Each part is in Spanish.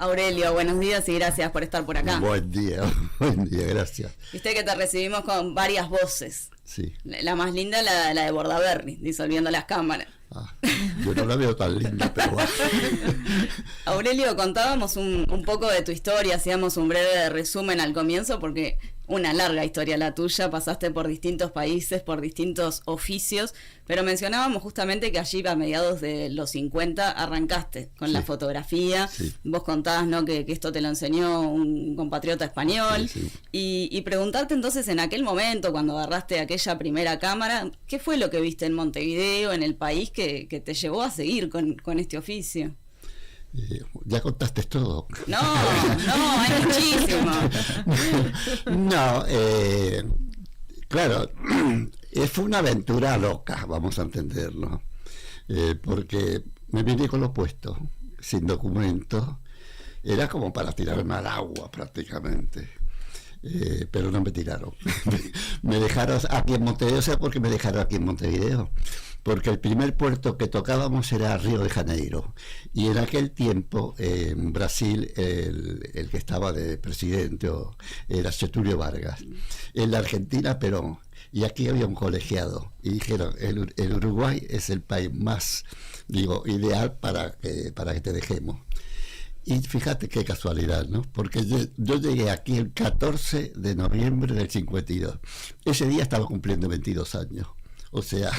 Aurelio, buenos días y gracias por estar por acá. Buen día, gracias. Viste que te recibimos con varias voces. Sí. La más linda, la de Bordaberry, disolviendo las cámaras. Yo no la veo tan linda, pero bueno. Aurelio, contábamos un poco de tu historia, hacíamos un breve resumen al comienzo, porque una larga historia la tuya, pasaste por distintos países, por distintos oficios, pero mencionábamos justamente que allí a mediados de los 50 arrancaste con la fotografía. Sí. Vos contabas, ¿no?, que esto te lo enseñó un compatriota español. Sí. Y preguntarte entonces, en aquel momento, cuando agarraste aquella primera cámara, ¿qué fue lo que viste en Montevideo, en el país, que te llevó a seguir con este oficio? Ya contaste todo. No, hay muchísimo. No, claro, fue una aventura loca, vamos a entenderlo, porque me vine con lo puesto, sin documentos, era como para tirarme al agua prácticamente. Pero no me tiraron. Me dejaron aquí en Montevideo. ¿Sabes por qué me dejaron aquí en Montevideo? Porque el primer puerto que tocábamos era Río de Janeiro, y en aquel tiempo en Brasil el que estaba de presidente era Getúlio Vargas, en la Argentina Perón, y aquí había un colegiado, y dijeron el Uruguay es el país más, ideal para que te dejemos. Y fíjate qué casualidad, ¿no? Porque yo llegué aquí el 14 de noviembre del 52. Ese día estaba cumpliendo 22 años. O sea,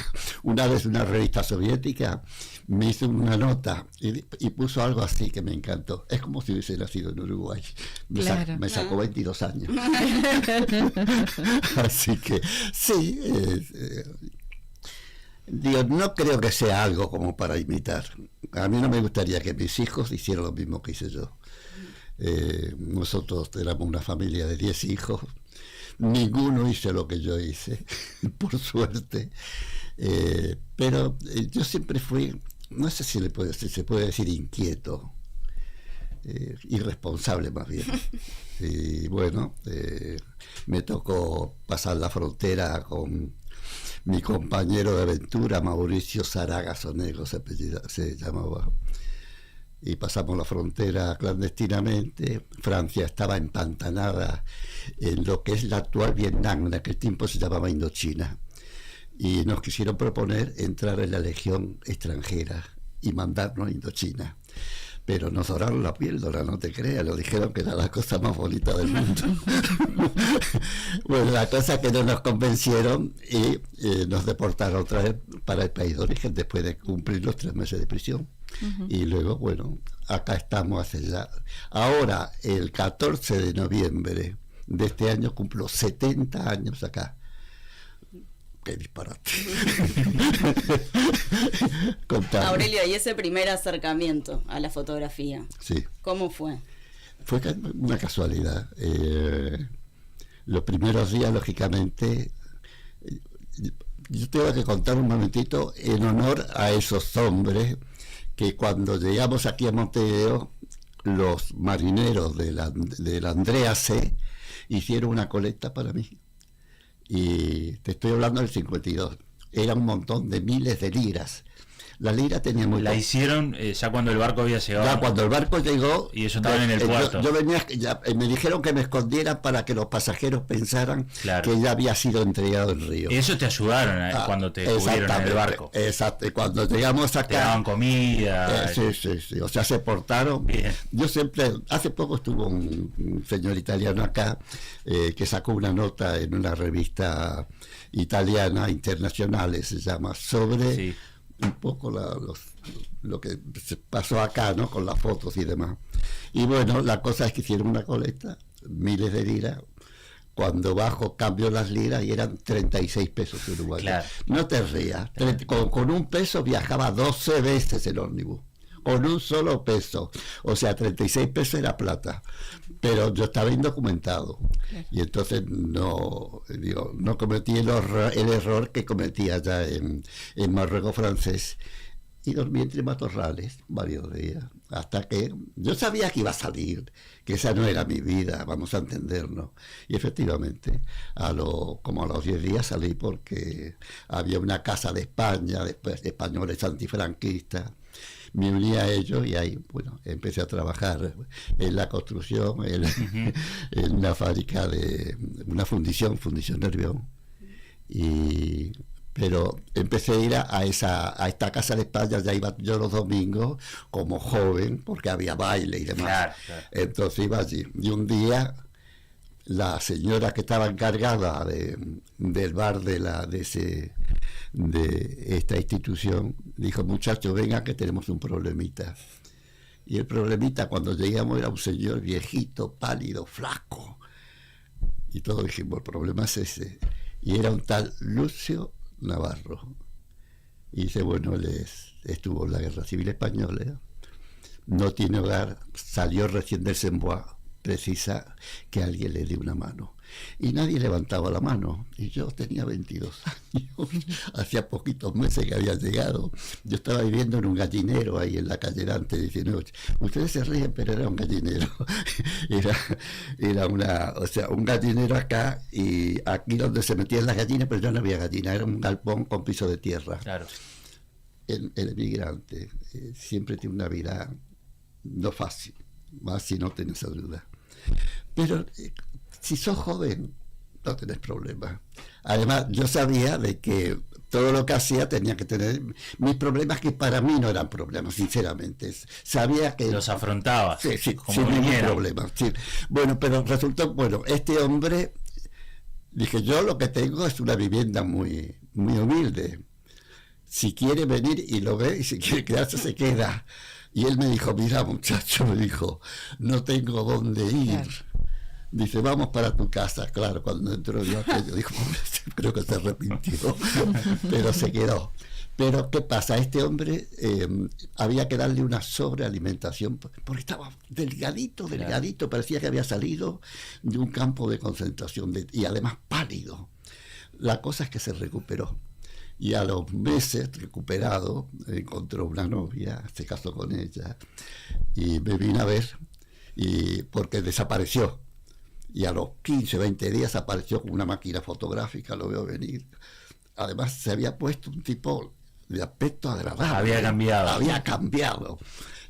una vez una revista soviética me hizo una nota y puso algo así que me encantó. Es como si hubiese nacido en Uruguay. Me sacó 22 años. Así que, sí. No creo que sea algo como para imitar. A mí no me gustaría que mis hijos hicieran lo mismo que hice yo. Nosotros éramos una familia de 10 hijos. Ninguno hizo lo que yo hice, por suerte. Pero yo siempre fui, no sé si se puede decir inquieto, irresponsable más bien. Y bueno, me tocó pasar la frontera con mi compañero de aventura, Mauricio Zaraga Sonego se llamaba, y pasamos la frontera clandestinamente. Francia estaba empantanada en lo que es la actual Vietnam, en aquel tiempo se llamaba Indochina, y nos quisieron proponer entrar en la Legión extranjera y mandarnos a Indochina. Pero nos doraron la píldora, no te creas, nos dijeron que era la cosa más bonita del mundo. Bueno, la cosa es que no nos convencieron y nos deportaron otra vez para el país de origen después de cumplir los 3 meses de prisión. Y luego, bueno, acá estamos hace ya. Ahora, el 14 de noviembre de este año cumplo 70 años acá. Qué disparate. Aurelio, ¿y ese primer acercamiento a la fotografía? Sí. ¿Cómo fue? Fue una casualidad. Los primeros días, lógicamente, yo tengo que contar un momentito en honor a esos hombres que cuando llegamos aquí a Montevideo, los marineros de la Andrea C hicieron una colecta para mí. Y te estoy hablando del 52. Era un montón de miles de liras. La lira tenía muy... La hicieron ya cuando el barco había llegado. Ya cuando el barco llegó... Y ellos estaban en el puerto. Yo venía, me dijeron que me escondieran para que los pasajeros pensaran que ya había sido entregado el río. Y eso te ayudaron cuando te tuvieron en el barco. Exacto. Cuando llegamos acá... Te daban comida. Sí. O sea, se portaron. Bien. Yo siempre... Hace poco estuvo un señor italiano acá que sacó una nota en una revista italiana, Internacionales se llama, sobre... Sí. Un poco lo que se pasó acá, ¿no? Con las fotos y demás. Y bueno, la cosa es que hicieron una colecta, miles de liras. Cuando bajo, cambio las liras y eran 36 pesos uruguayos. Claro. No te rías. Con un peso viajaba 12 veces el ómnibus. Con un solo peso. O sea, 36 pesos era plata. Pero yo estaba indocumentado. Y entonces no cometí el error que cometí allá en Marruecos francés. Y dormí entre matorrales varios días. Hasta que yo sabía que iba a salir, que esa no era mi vida, vamos a entendernos. Y efectivamente, como a los 10 días salí porque había una casa de España, después españoles antifranquistas. me uní a ellos y ahí, bueno, empecé a trabajar en la construcción, en una fábrica de una fundición Nervión. Pero empecé a ir a esta casa de España, ya iba yo los domingos como joven, porque había baile y demás. Claro. Entonces iba allí. Y un día la señora que estaba encargada del bar de esta institución dijo: muchachos, vengan que tenemos un problemita. Y el problemita, cuando llegamos, era un señor viejito, pálido, flaco. Y todos dijimos: el problema es ese. Y era un tal Lucio Navarro. Y dice: bueno, él estuvo en la Guerra Civil Española, no tiene hogar, salió recién del Sembois, precisa que alguien le dé una mano. Y nadie levantaba la mano. Y yo tenía 22 años, hacía poquitos meses que había llegado. Yo estaba viviendo en un gallinero ahí en la calle Dante 19. Ustedes se ríen, pero era un gallinero. Era un gallinero acá, y aquí donde se metían las gallinas, pero ya no había gallinas, era un galpón con piso de tierra. Claro. El emigrante siempre tiene una vida no fácil, más si no tenés ayuda. Pero si sos joven, no tenés problema. Además, yo sabía de que todo lo que hacía tenía que tener mis problemas, que para mí no eran problemas, sinceramente. Sabía que los afrontaba. Sí, sin ningún problema. Sí. Bueno, pero resultó, este hombre, dije, yo lo que tengo es una vivienda muy, muy humilde. Si quiere venir y lo ve, y si quiere quedarse, se queda. Y él me dijo: mira, muchacho, me dijo, no tengo dónde ir. Claro. Dice: vamos para tu casa. Claro, cuando entró yo, dijo, creo que se arrepintió, pero se quedó. Pero ¿qué pasa? Este hombre había que darle una sobrealimentación, porque estaba delgadito, parecía que había salido de un campo de concentración, y además pálido. La cosa es que se recuperó. Y a los meses, recuperado, encontró una novia, se casó con ella, y me vine a ver, porque desapareció. Y a los 15, 20 días apareció con una máquina fotográfica, lo veo venir. Además, se había puesto un tipo de aspecto agradable. Había cambiado.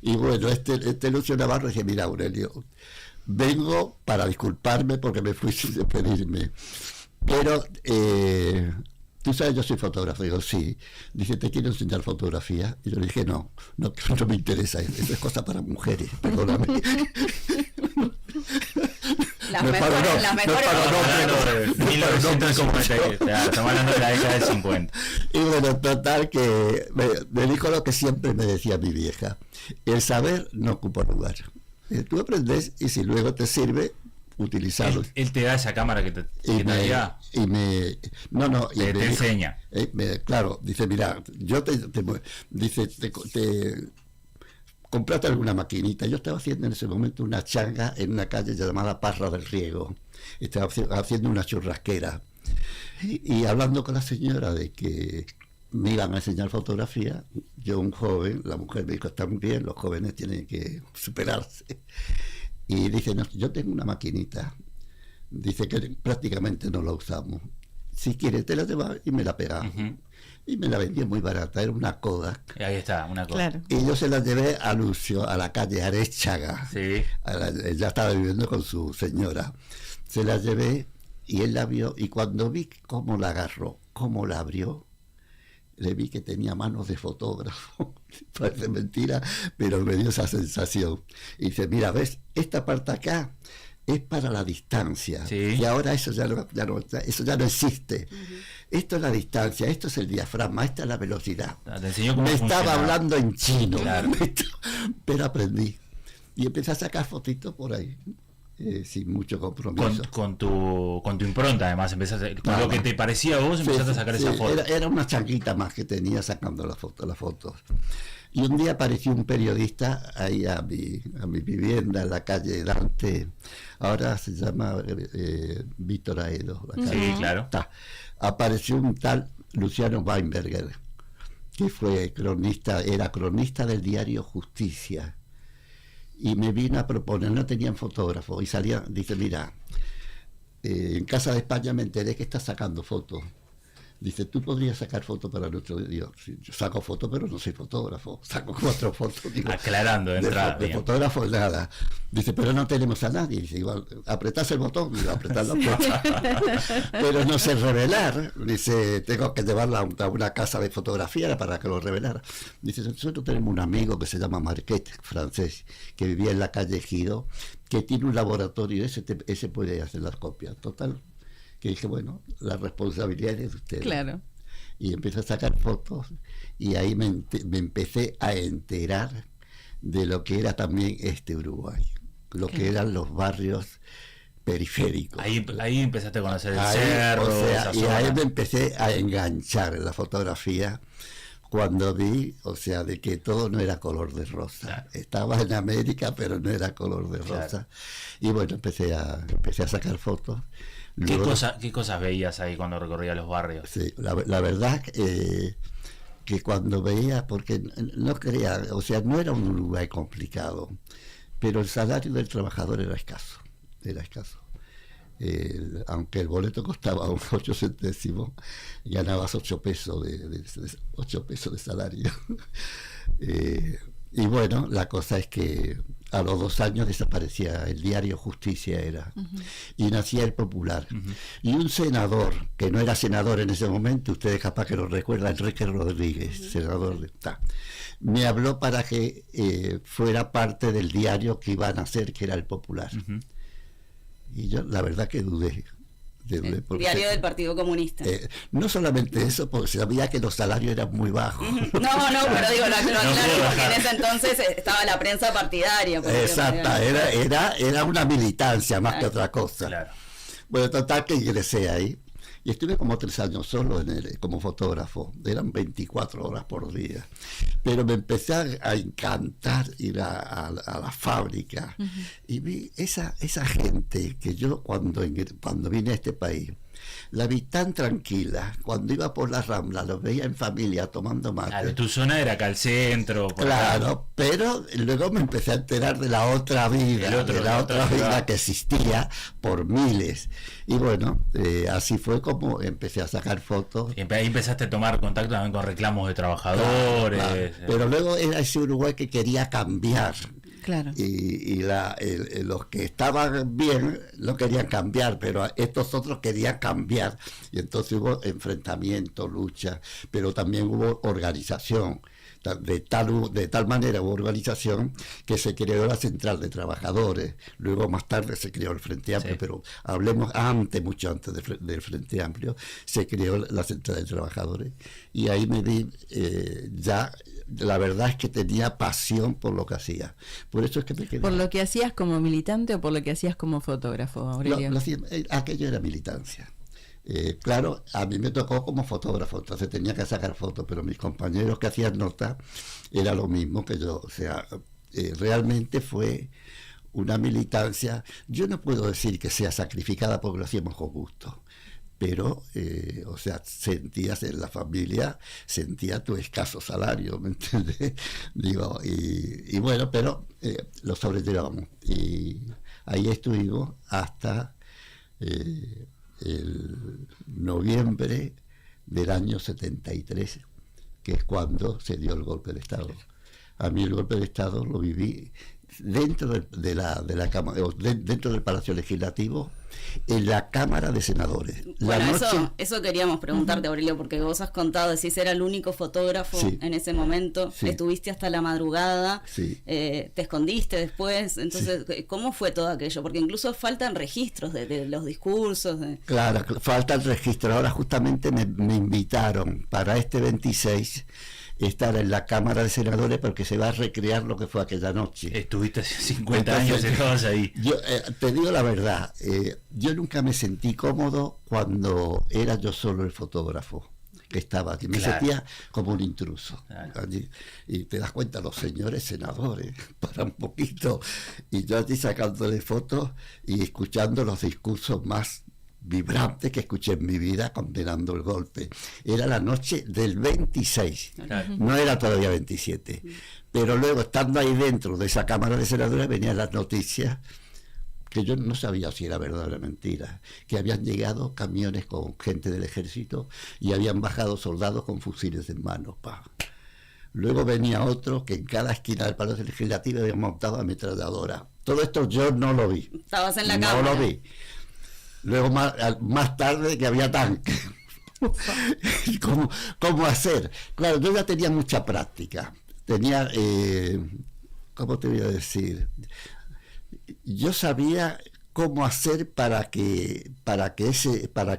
Y bueno, este Lucio Navarro dice: mira, Aurelio, vengo para disculparme porque me fui sin despedirme. Pero, tú sabes, yo soy fotógrafo. Digo: sí. Dice: ¿te quiero enseñar fotografía? Y yo le dije: no me interesa, eso es cosa para mujeres, perdóname. Las mejores. 1950, estamos hablando de la década del 50. Y bueno, total, que me dijo lo que siempre me decía mi vieja: el saber no ocupa lugar. Tú aprendes, y si luego te sirve, utilizarlo. Él te da esa cámara que te da. Te enseña. Claro, dice: mira, yo te comprate alguna maquinita. Yo estaba haciendo en ese momento una changa en una calle llamada Parra del Riego. Estaba haciendo una churrasquera. Y hablando con la señora de que me iban a enseñar fotografía, yo, un joven, la mujer me dijo: está muy bien, los jóvenes tienen que superarse. Y dice: no, yo tengo una maquinita. Dice que prácticamente no la usamos. Si quieres, te la llevas y me la pegas. Uh-huh. Y me la vendió muy barata, era una Kodak. Ahí está, una Kodak. Claro. Y yo se la llevé a Lucio, a la calle Arechaga. Sí. Ella estaba viviendo con su señora. Se la llevé y él la vio, y cuando vi cómo la agarró, cómo la abrió, le vi que tenía manos de fotógrafo. Parece mentira, pero me dio esa sensación. Y dice: mira, ¿ves? Esta parte acá es para la distancia. Sí. Y ahora eso ya no existe. Uh-huh. Esto es la distancia, esto es el diafragma, esta es la velocidad. Me estaba hablando en chino, claro. Pero aprendí. Y empecé a sacar fotitos por ahí. Sin mucho compromiso. Con tu impronta, además, empezaste, con lo que te parecía a vos, empezaste a sacar esa foto. Era una changuita más que tenía sacando las fotos. Y un día apareció un periodista ahí a mi vivienda en la calle Dante. Ahora se llama Víctor Aedo. Sí, claro. Está. Apareció un tal Luciano Weinberger, que era cronista del diario Justicia. Y me vino a proponer, no tenían fotógrafo, y dice: mira, en Casa de España me enteré que estás sacando fotos. Dice, ¿tú podrías sacar fotos para nuestro dios? Sí, yo saco fotos, pero no soy fotógrafo. Saco 4 fotos. Digo, aclarando de entrada. De fotógrafo nada. Dice, pero no tenemos a nadie. Dice, igual, apretás el botón. Digo, apretás la foto. Pero no sé revelar. Dice, tengo que llevarla a una casa de fotografía para que lo revelara. Dice, nosotros tenemos un amigo que se llama Marquet, francés, que vivía en la calle Gido, que tiene un laboratorio, ese puede hacer las copias. Total, que dije, bueno, la responsabilidad es de ustedes. Claro. Y empecé a sacar fotos y ahí me empecé a enterar de lo que era también Uruguay, lo que eran los barrios periféricos. Ahí empezaste a conocer el ahí, cerro, o sea, y zona. ahí me empecé a enganchar en la fotografía cuando vi, o sea, de que todo no era color de rosa. Claro. Estaba en América, pero no era color de rosa. Claro. Y bueno, empecé a sacar fotos. Luego, ¿Qué cosas veías ahí cuando recorrías los barrios? Sí, la verdad que cuando veía, porque no creía, o sea, no era un Uruguay complicado, pero el salario del trabajador era escaso. Aunque el boleto costaba 8 centésimos, ganabas 8 pesos de 8 pesos de salario. Y bueno, la cosa es que a los 2 años desaparecía el diario Justicia y nacía El Popular. Y un senador, que no era senador en ese momento, ustedes capaz que lo recuerdan, Enrique Rodríguez, senador me habló para que fuera parte del diario que iban a hacer, que era El Popular. Y yo la verdad que dudé. El diario del Partido Comunista. No solamente eso, porque sabía que los salarios eran muy bajos. No, pero digo, lo aclaro porque en ese entonces estaba la prensa partidaria. Exacta, era una militancia más que otra cosa. Claro. Bueno, total que ingresé ahí y estuve como 3 años solo como fotógrafo. Eran 24 horas por día. Pero me empecé a encantar ir a la fábrica y vi esa gente que yo cuando vine a este país la vi tan tranquila. Cuando iba por la Rambla los veía en familia tomando mate. Claro, tu zona era acá al centro. Claro, pero luego me empecé a enterar de la otra vida, vida que existía por miles. Y bueno, así fue como empecé a sacar fotos. Y ahí empezaste a tomar contacto también con reclamos de trabajadores. Claro. Pero luego era ese Uruguay que quería cambiar. Claro. Y los que estaban bien no querían cambiar, pero estos otros querían cambiar. Y entonces hubo enfrentamiento, lucha, pero también hubo organización. De tal manera hubo organización que se creó la Central de Trabajadores. Luego más tarde se creó el Frente Amplio, sí. Pero hablemos mucho antes del Frente Amplio, se creó la Central de Trabajadores. Y ahí me vi ya... La verdad es que tenía pasión por lo que hacía. Por eso es que me quedé. ¿Por lo que hacías como militante o por lo que hacías como fotógrafo, Aurelio? Aquello era militancia. Claro, a mí me tocó como fotógrafo, entonces tenía que sacar fotos, pero mis compañeros que hacían nota era lo mismo que yo. O sea, realmente fue una militancia. Yo no puedo decir que sea sacrificada porque lo hacíamos con gusto. Pero, o sea, sentías en la familia, sentía tu escaso salario, ¿me entiendes? Digo, y bueno, pero lo sobrellevábamos. Y ahí estuvimos hasta el noviembre del año 73, que es cuando se dio el golpe de Estado. A mí el golpe de Estado lo viví dentro de la Cámara, dentro del Palacio Legislativo, en la Cámara de Senadores. Bueno, eso queríamos preguntarte, Aurelio, porque vos has contado, decís, era el único fotógrafo en ese momento, estuviste hasta la madrugada, te escondiste después, entonces, ¿cómo fue todo aquello? Porque incluso faltan registros de los discursos. Claro, faltan registros. Ahora justamente me invitaron para este 26 estar en la Cámara de Senadores porque se va a recrear lo que fue aquella noche. Estuviste 50 años estabas ahí. Yo te digo la verdad, yo nunca me sentí cómodo cuando era yo solo el fotógrafo que estaba aquí. Me sentía como un intruso. Allí, y te das cuenta, los señores senadores, para un poquito, y yo allí sacándole fotos y escuchando los discursos más vibrante que escuché en mi vida condenando el golpe. Era la noche del 26, no era todavía 27, pero luego estando ahí dentro de esa Cámara de Senadores venían las noticias que yo no sabía si era verdad o era mentira, que habían llegado camiones con gente del ejército y habían bajado soldados con fusiles en mano. Pa. Luego venía otro que en cada esquina del Palacio Legislativo había montado ametralladora. Todo esto yo no lo vi. Estabas en la cámara. No lo vi. Luego más tarde que había tanques. ¿Cómo hacer? Claro, yo ya tenía mucha práctica. Tenía, ¿cómo te voy a decir? Yo sabía cómo hacer para que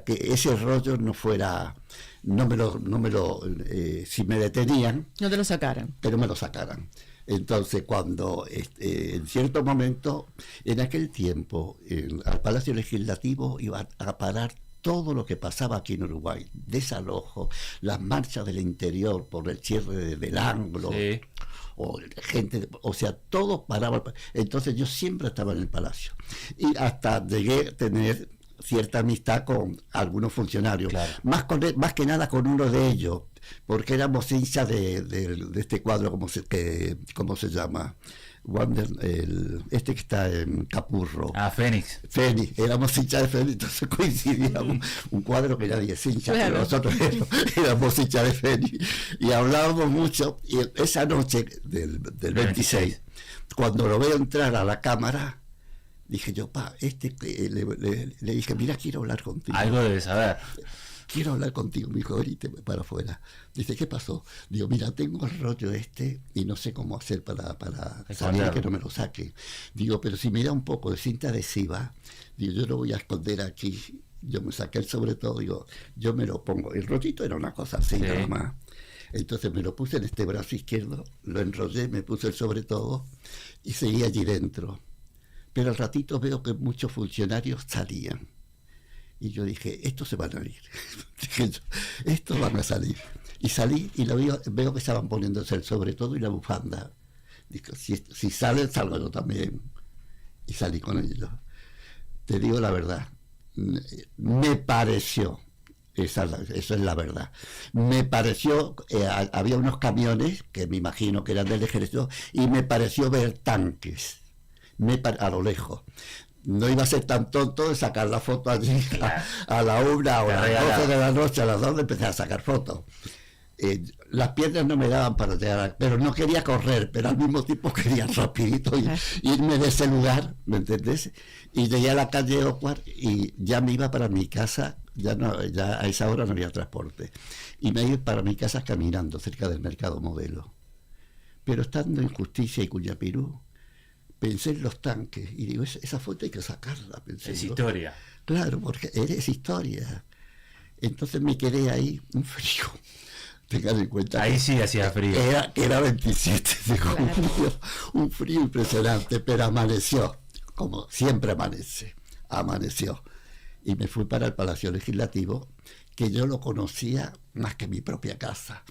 ese rollo no fuera, si me detenían, no te lo sacaran, pero me lo sacaran. Entonces, cuando en cierto momento, en aquel tiempo, al Palacio Legislativo iba a parar todo lo que pasaba aquí en Uruguay, desalojo, las marchas del interior por el cierre del ángulo. Sí. O gente, o sea, todo paraba. Entonces yo siempre estaba en el palacio y hasta llegué a tener cierta amistad con algunos funcionarios, claro. más que nada con uno de ellos, porque éramos hinchas de este cuadro, ¿cómo se llama? Wander, este que está en Capurro. Fénix. Fénix, éramos hinchas de Fénix, entonces coincidíamos un cuadro que nadie es hincha, claro. Pero nosotros éramos hinchas de Fénix y hablábamos mucho. Y esa noche del 26, cuando lo veo entrar a la cámara, dije yo, le dije, mira, quiero hablar contigo. Algo debes saber. Quiero hablar contigo, me dijo, ahorita para afuera. Dice, ¿qué pasó? Digo, mira, tengo el rollo y no sé cómo hacer para saber que no me lo saque. Digo, pero si me da un poco de cinta adhesiva, digo, yo lo voy a esconder aquí. Yo me saqué el sobre todo, digo, yo me lo pongo. El rollito era una cosa así, nada más. Entonces me lo puse en este brazo izquierdo, lo enrollé, me puse el sobre todo y seguí allí dentro. Pero al ratito veo que muchos funcionarios salían. Y yo dije, estos se van a ir. Dije yo, estos van a salir. Y salí y veo que estaban poniéndose el sobre todo y la bufanda. Dije, si salen, salgo yo también. Y salí con ellos. Te digo la verdad, me pareció, eso es la verdad, me pareció, había unos camiones que me imagino que eran del ejército y me pareció ver tanques a lo lejos. No iba a ser tan tonto de sacar la foto allí a la 1 o a las 12 de la noche, a las 2 empecé a sacar fotos. Las piernas no me daban para llegar, pero no quería correr, pero al mismo tiempo quería rapidito irme de ese lugar, ¿me entendés? Y llegué a la calle Ocuar y ya me iba para mi casa, ya a esa hora no había transporte, y me iba para mi casa caminando cerca del Mercado Modelo. Pero estando en Justicia y Cuyapirú, pensé en los tanques y digo, esa foto hay que sacarla. Pensé, es historia. Claro, porque es historia. Entonces me quedé ahí, un frío. Tengan en cuenta. Ahí sí hacía frío. Era 27 de julio, un frío impresionante, pero amaneció, como siempre amaneció. Y me fui para el Palacio Legislativo, que yo lo conocía más que mi propia casa.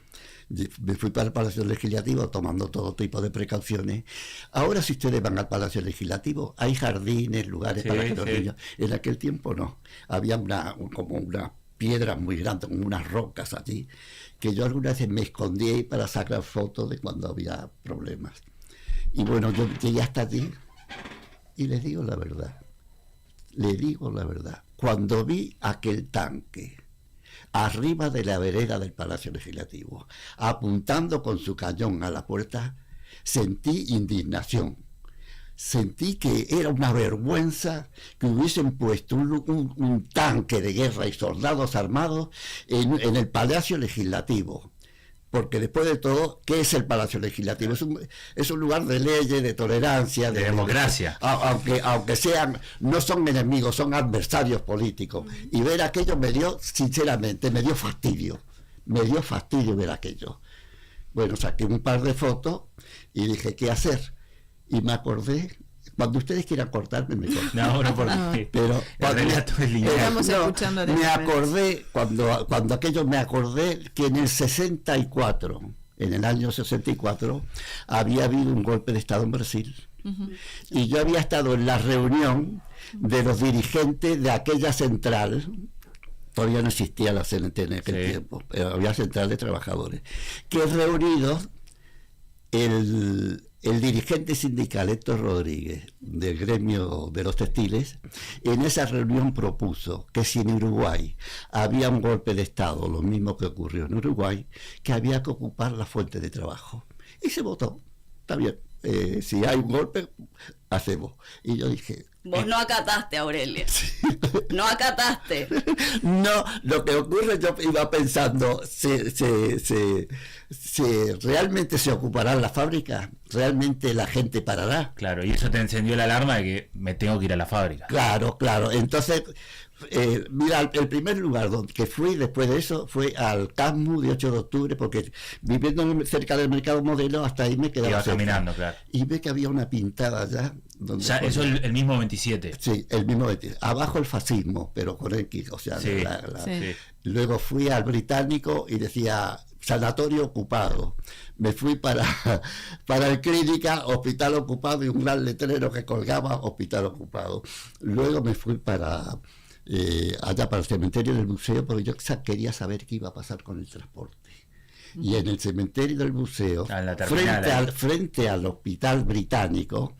Me fui para el Palacio Legislativo tomando todo tipo de precauciones. Ahora si ustedes van al Palacio Legislativo, hay jardines, lugares para que los niños. En aquel tiempo no. Había como una piedra muy grande, como unas rocas allí, que yo algunas veces me escondí ahí para sacar fotos de cuando había problemas. Y bueno, yo llegué hasta allí y les digo la verdad. Cuando vi aquel tanque arriba de la vereda del Palacio Legislativo, apuntando con su cañón a la puerta, sentí indignación. Sentí que era una vergüenza que hubiesen puesto un tanque de guerra y soldados armados en el Palacio Legislativo. Porque después de todo, ¿qué es el Palacio Legislativo? Es un lugar de leyes, de tolerancia, de democracia. Aunque no son enemigos, son adversarios políticos. Y ver aquello sinceramente, me dio fastidio. Me dio fastidio ver aquello. Bueno, saqué un par de fotos y dije, ¿qué hacer? Y me acordé, cuando ustedes quieran cortarme, me cortan. No, por qué. Pero estamos escuchando me acordé, cuando aquello me acordé que en el año 64, había habido un golpe de Estado en Brasil. Uh-huh. Y yo había estado en la reunión de los dirigentes de aquella central. Todavía no existía la CNT en aquel tiempo, pero había central de trabajadores, que reunidos el dirigente sindical Héctor Rodríguez, del gremio de los textiles, en esa reunión propuso que si en Uruguay había un golpe de Estado, lo mismo que ocurrió en Uruguay, que había que ocupar la fuente de trabajo. Y se votó. Está bien, si hay un golpe, hacemos. Y yo dije... Vos no acataste, Aurelio. Sí. No acataste. No, lo que ocurre, yo iba pensando, si realmente se ocuparán las fábricas, realmente la gente parará. Claro, y eso te encendió la alarma de que me tengo que ir a la fábrica. Claro, claro. Entonces, mira, el primer lugar donde que fui después de eso fue al CASMU de 8 de octubre, porque viviendo cerca del Mercado Modelo, hasta ahí me quedaba Iba cerca. caminando, claro. Y ve que había una pintada allá. Donde Ya, eso el mismo 27. Sí, el mismo 27. Abajo el fascismo, pero con X, o sea, Sí, sí. Luego fui al Británico y decía sanatorio ocupado. Me fui para el Clínica, hospital ocupado, y un gran letrero que colgaba hospital ocupado. Luego me fui para allá para el cementerio del museo, porque yo quería saber qué iba a pasar con el transporte. Y en el cementerio del museo, frente al hospital británico,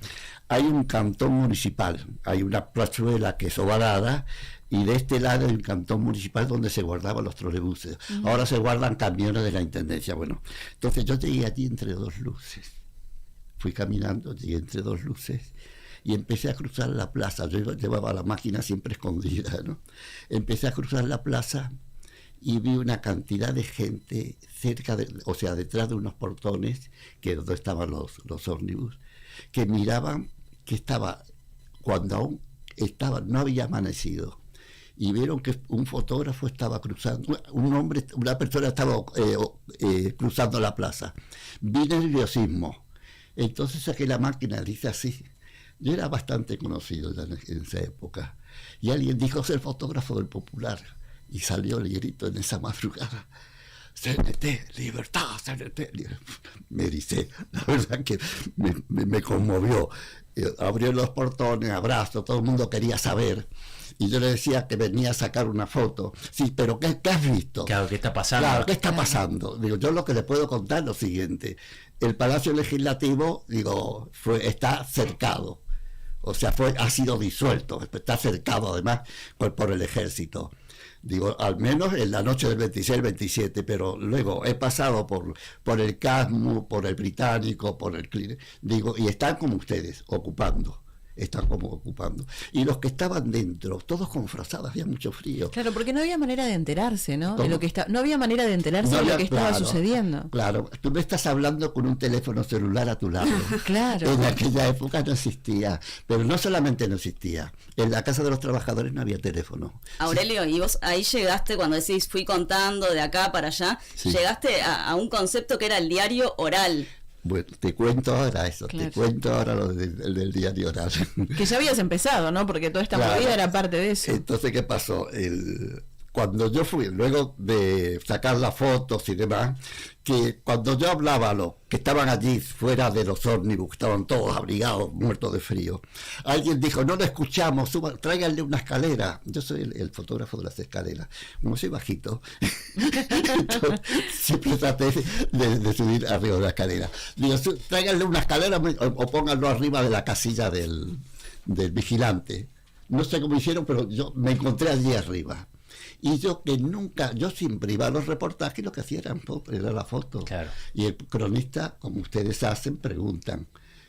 hay un cantón municipal, hay una plazuela que es ovalada, y de este lado hay un cantón municipal donde se guardaban los trolebuses. Ahora se guardan camiones de la intendencia. Bueno, entonces yo llegué allí entre dos luces. Fui caminando, llegué entre dos luces y empecé a cruzar la plaza. Yo llevaba la máquina siempre escondida, ¿no? Empecé a cruzar la plaza y vi una cantidad de gente cerca o sea, detrás de unos portones, que es donde estaban los ómnibus, que miraban que estaba, cuando aún estaba, no había amanecido, y vieron que un fotógrafo estaba cruzando, una persona estaba cruzando la plaza. Vi nerviosismo. Entonces saqué la máquina, dice así. Yo era bastante conocido ya en esa época. Y alguien dijo, ser fotógrafo del Popular. Y salió el grito en esa madrugada. CNT, libertad, CNT. Me dice, la verdad que me conmovió. Abrió los portones, abrazo, todo el mundo quería saber. Y yo le decía que venía a sacar una foto. Sí, pero ¿qué has visto? Claro, ¿qué está pasando? Claro, ¿qué está pasando? Digo, yo lo que le puedo contar es lo siguiente. El Palacio Legislativo, digo, está cercado. O sea, ha sido disuelto. Está cercado además por el ejército. Digo, al menos en la noche del 26-27, pero luego he pasado por el CASMU, por el Británico, por el Clínico, digo, y están como ustedes, ocupando. Y los que estaban dentro, todos con frazadas, había mucho frío. Claro, porque no había manera de enterarse, ¿no? De lo que no había manera de enterarse No de había, lo que estaba claro, sucediendo. Claro, tú me estás hablando con un teléfono celular a tu lado. Claro. En aquella época no existía, pero no solamente no existía, en la Casa de los Trabajadores no había teléfono. Aurelio, y vos ahí llegaste, cuando decís fui contando de acá para allá, Sí. llegaste a un concepto que era el diario oral. Bueno, te cuento ahora eso, Claro. te cuento ahora lo del diario oral. Que ya habías empezado, ¿no? Porque toda esta Claro. movida era parte de eso. Entonces, ¿qué pasó? Cuando yo fui, luego de sacar las fotos y demás, que cuando yo hablaba a los que estaban allí fuera de los ómnibus, estaban todos abrigados, muertos de frío, alguien dijo, no lo escuchamos, tráiganle una escalera. Yo soy el fotógrafo de las escaleras, como soy bajito, entonces, siempre traté de subir arriba de la escalera. Digo, tráiganle una escalera o pónganlo arriba de la casilla del vigilante. No sé cómo hicieron, pero yo me encontré allí arriba. Y yo siempre iba a los reportajes y lo que hacía era la foto. Claro. Y el cronista, como ustedes hacen, preguntan.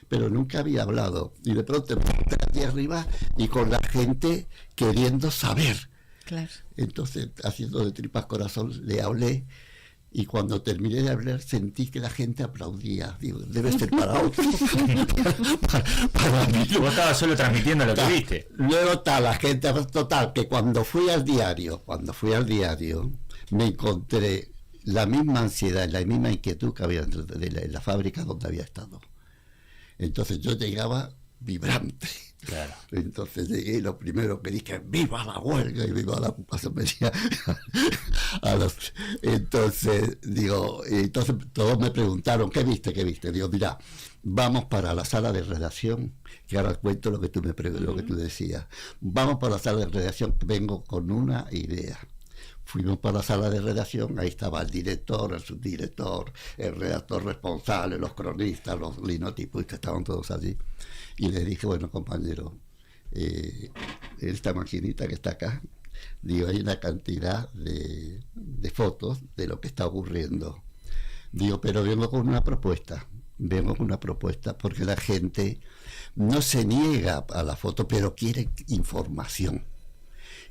Pero nunca había hablado. Y de pronto me encontré allí arriba y con la gente queriendo saber. Claro. Entonces, haciendo de tripas corazón, le hablé. Y cuando terminé de hablar, sentí que la gente aplaudía. Digo, debe ser para otro. para mí. Vos estabas solo transmitiendo lo que viste. Luego está la gente, total, que cuando fui al diario, me encontré la misma ansiedad, la misma inquietud que había dentro de la fábrica donde había estado. Entonces yo llegaba vibrante. Claro. Entonces llegué y lo primero que dije, ¡viva la huelga! Y viva la ocupación. Entonces todos me preguntaron, ¿qué viste? Digo, mira, vamos para la sala de redacción, que ahora cuento lo que tú decías. Vamos para la sala de redacción, vengo con una idea. Fuimos para la sala de redacción, ahí estaba el director, el subdirector, el redactor responsable, los cronistas, los linotipistas, estaban todos allí. Y les dije, bueno, compañero, esta maquinita que está acá, digo, hay una cantidad de fotos de lo que está ocurriendo. Digo, pero vengo con una propuesta porque la gente no se niega a la foto, pero quiere información.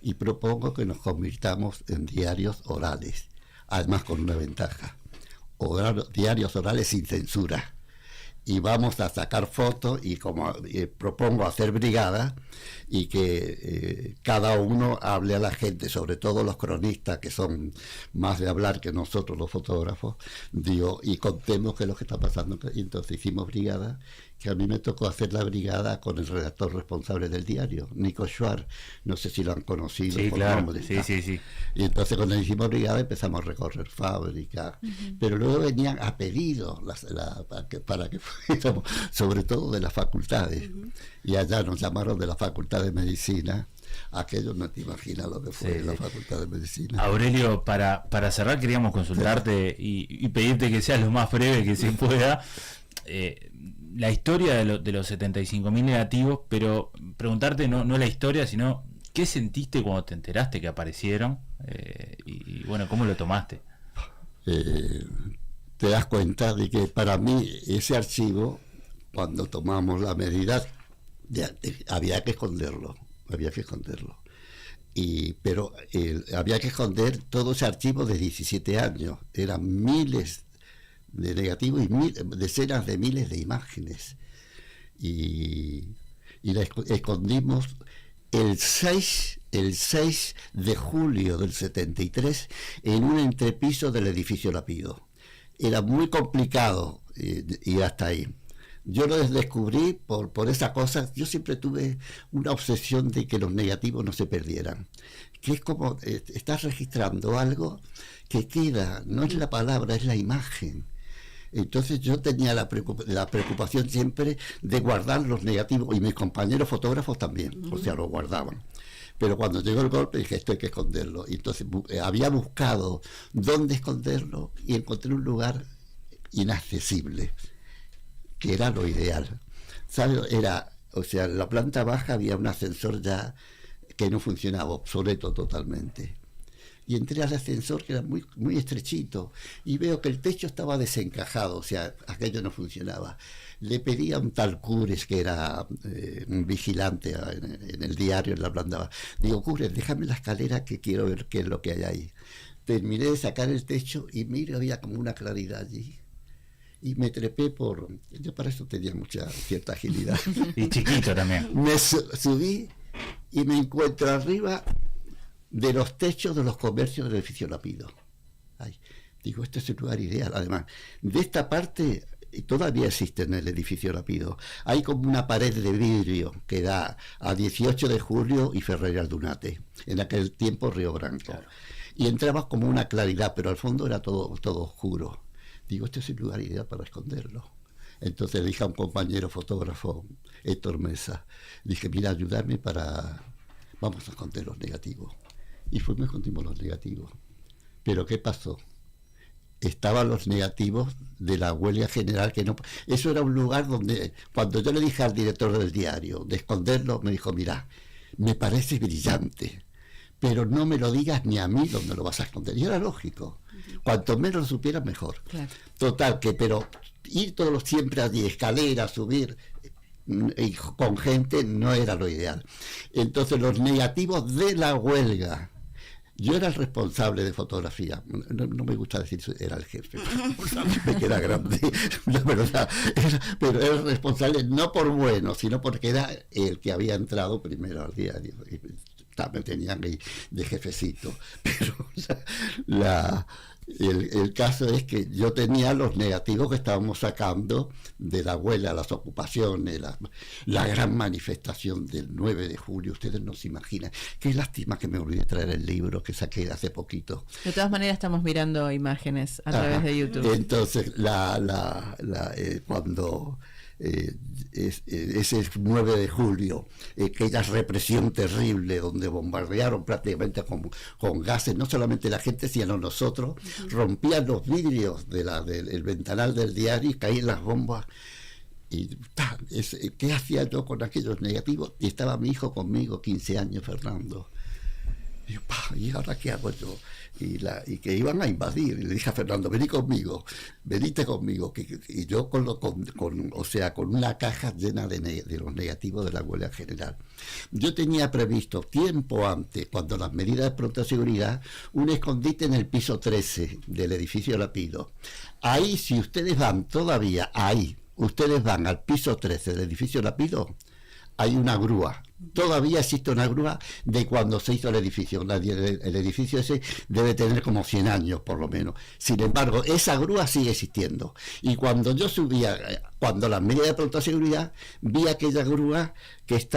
Y propongo que nos convirtamos en diarios orales, además con una ventaja, diarios orales sin censura. Y vamos a sacar fotos y como propongo hacer brigada y que cada uno hable a la gente, sobre todo los cronistas que son más de hablar que nosotros los fotógrafos, digo, y contemos qué es lo que está pasando. Y entonces hicimos brigada, que a mí me tocó hacer la brigada con el redactor responsable del diario, Nico Schwarz, no sé si lo han conocido sí, por claro. nombre. Sí. Y entonces cuando hicimos brigada empezamos a recorrer fábricas, pero luego venían a pedido para que fuéramos, sobre todo de las facultades, y allá nos llamaron de la Facultad de Medicina. Aquello no te imaginas lo que fue la Facultad de Medicina. Aurelio, para cerrar queríamos consultarte y pedirte que seas lo más breve que se pueda. La historia de los 75.000 negativos, pero preguntarte no la historia, sino qué sentiste cuando te enteraste que aparecieron y bueno, cómo lo tomaste. Te das cuenta de que para mí ese archivo, cuando tomamos la medida, había que esconderlo. Pero había que esconder todo ese archivo de 17 años. Eran miles de negativos y decenas de miles de imágenes. Y la escondimos el 6 de julio del 73 en un entrepiso del edificio Lapido. Era muy complicado ir hasta ahí. Yo lo descubrí por esa cosa. Yo siempre tuve una obsesión de que los negativos no se perdieran. Que es como estás registrando algo que queda, no es la palabra, es la imagen. Entonces yo tenía la preocupación siempre de guardar los negativos, y mis compañeros fotógrafos también, o sea, lo guardaban. Pero cuando llegó el golpe dije, esto hay que esconderlo. Y entonces había buscado dónde esconderlo y encontré un lugar inaccesible, que era lo ideal. ¿Sabes? En la planta baja había un ascensor ya que no funcionaba, obsoleto totalmente. Y entré al ascensor, que era muy, muy estrechito, y veo que el techo estaba desencajado, o sea, aquello no funcionaba. Le pedí a un tal Cures, que era un vigilante en el diario, en la planta baja. Digo, Cures, déjame la escalera que quiero ver qué es lo que hay ahí. Terminé de sacar el techo y miro, había como una claridad allí. Y me trepé yo para eso tenía cierta agilidad. Y chiquito también. Me subí y me encuentro arriba de los techos de los comercios del edificio Lapido. Digo, este es el lugar ideal. Además, de esta parte todavía existe en el edificio Lapido. Hay como una pared de vidrio que da a 18 de julio y Ferrer Aldunate, en aquel tiempo Río Branco. Claro. Y entrabas como una claridad, pero al fondo era todo oscuro. Digo, este es el lugar ideal para esconderlo. Entonces le dije a un compañero fotógrafo, Héctor Mesa, dije, mira, ayúdame vamos a esconder los negativos. Y fuimos y escondimos los negativos. Pero ¿qué pasó? Estaban los negativos de la huelga general, que no... Eso era un lugar donde, cuando yo le dije al director del diario de esconderlo, me dijo, mira, me parece brillante, pero no me lo digas ni a mí dónde lo vas a esconder. Y era lógico. Cuanto menos lo supieras, mejor. Claro. Total, pero ir siempre allí, escaleras, subir, y con gente no era lo ideal. Entonces los negativos de la huelga, yo era el responsable de fotografía, no me gusta decir era el jefe, me queda grande, la verdad, pero era el responsable no por bueno, sino porque era el que había entrado primero al diario, y me tenían de jefecito, pero el caso es que yo tenía los negativos que estábamos sacando de la huelga, las ocupaciones, la gran manifestación del 9 de julio. Ustedes no se imaginan. Qué lástima que me olvidé traer el libro que saqué hace poquito. De todas maneras estamos mirando imágenes a través de YouTube. Entonces, cuando ese 9 de julio, aquella represión terrible donde bombardearon prácticamente con gases, no solamente la gente, sino nosotros, rompían los vidrios del ventanal del diario y caían las bombas. Y ¿qué hacía yo con aquellos negativos? Y estaba mi hijo conmigo, 15 años, Fernando. ¿Y ahora qué hago yo? Y que iban a invadir. Y le dije a Fernando, venite conmigo. Y yo con una caja llena de los negativos de la huelga general. Yo tenía previsto tiempo antes, cuando las medidas de pronta seguridad, un escondite en el piso 13 del edificio Lapido. Ahí, si ustedes van todavía, ustedes van al piso 13 del edificio Lapido, hay una grúa. Todavía existe una grúa de cuando se hizo el edificio. El edificio ese debe tener como 100 años por lo menos. Sin embargo, esa grúa sigue existiendo. Y cuando yo subía, cuando las medidas de pronta seguridad, vi aquella grúa que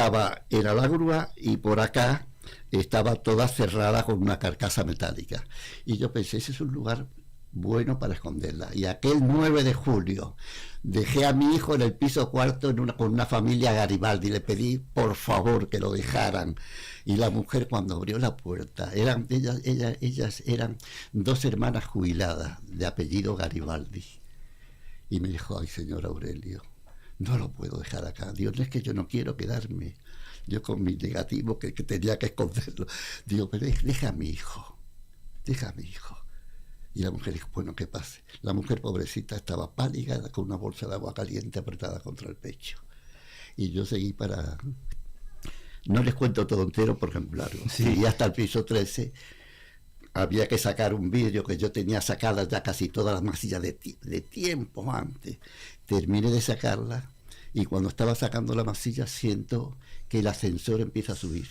era la grúa y por acá estaba toda cerrada con una carcasa metálica. Y yo pensé, ese es un lugar bueno para esconderla. Y aquel 9 de julio dejé a mi hijo en el piso cuarto con una familia Garibaldi. Le pedí por favor que lo dejaran. Y la mujer, cuando abrió la puerta, ellas eran 2 hermanas jubiladas de apellido Garibaldi. Y me dijo, ay, señor Aurelio, no lo puedo dejar acá. Digo, no es que yo no quiero quedarme. Yo con mi negativo que tenía que esconderlo. Digo, pero deja a mi hijo. Y la mujer dijo, bueno, que pase. La mujer pobrecita estaba pálida con una bolsa de agua caliente apretada contra el pecho. Y yo seguí no les cuento todo entero porque es muy largo. Sí. Y hasta el piso 13 había que sacar un vidrio que yo tenía sacadas ya casi todas las masillas de tiempo antes. Terminé de sacarla y cuando estaba sacando la masilla siento que el ascensor empieza a subir.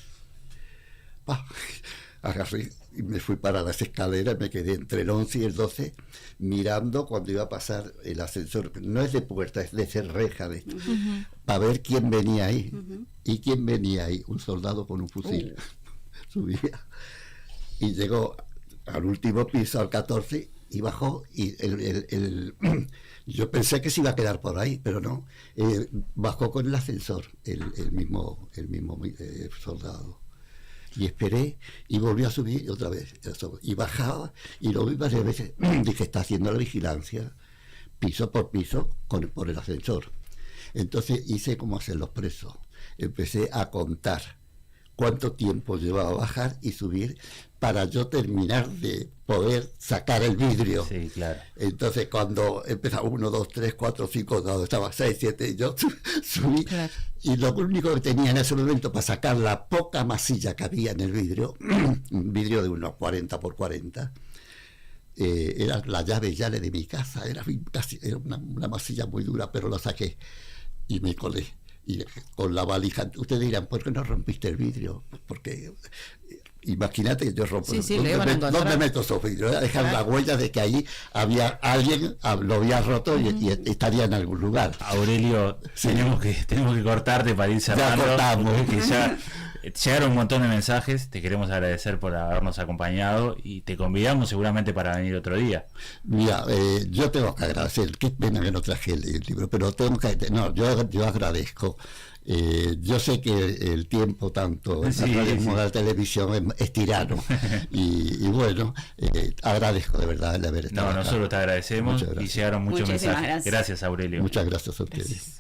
Agarré y me fui para las escaleras, me quedé entre el 11 y el 12 mirando cuando iba a pasar el ascensor. No es de puerta, es de reja, para ver quién venía ahí. ¿Y quién venía ahí? Un soldado con un fusil. Subía y llegó al último piso, al 14, y bajó y yo pensé que se iba a quedar por ahí, pero no. Bajó con el ascensor el mismo soldado. Y esperé y volvió a subir otra vez. Y bajaba y lo vi varias veces. Dije, está haciendo la vigilancia piso por piso por el ascensor. Entonces hice como hacen los presos. Empecé a contar cuánto tiempo llevaba a bajar y subir para yo terminar de poder sacar el vidrio. Sí, claro. Entonces cuando empezaba 1, 2, 3, 4, 5, no, estaba 6, 7, yo subí. Claro. Y lo único que tenía en ese momento para sacar la poca masilla que había en el vidrio, un vidrio de unos 40 por 40, era la llave de mi casa, era una masilla muy dura, pero lo saqué y me colé. Y con la valija, ustedes dirán, ¿por qué no rompiste el vidrio? Porque imagínate que yo rompo. ¿Dónde meto esos vidrios? Dejar la huella de que ahí había alguien, lo había roto y estaría en algún lugar. Aurelio, sí. tenemos que cortarte para ir cerrando. Ya cortamos. Que ya llegaron un montón de mensajes. Te queremos agradecer por habernos acompañado y te convidamos seguramente para venir otro día. Mira, yo tengo que agradecer. Qué pena que no traje el libro, pero yo agradezco. Yo sé que el tiempo tanto en la radio como en la televisión es tirano y bueno, agradezco de verdad el haber estado acá. Nosotros te agradecemos y llegaron muchos mensajes. Gracias, Aurelio. Muchas gracias a ustedes. Gracias.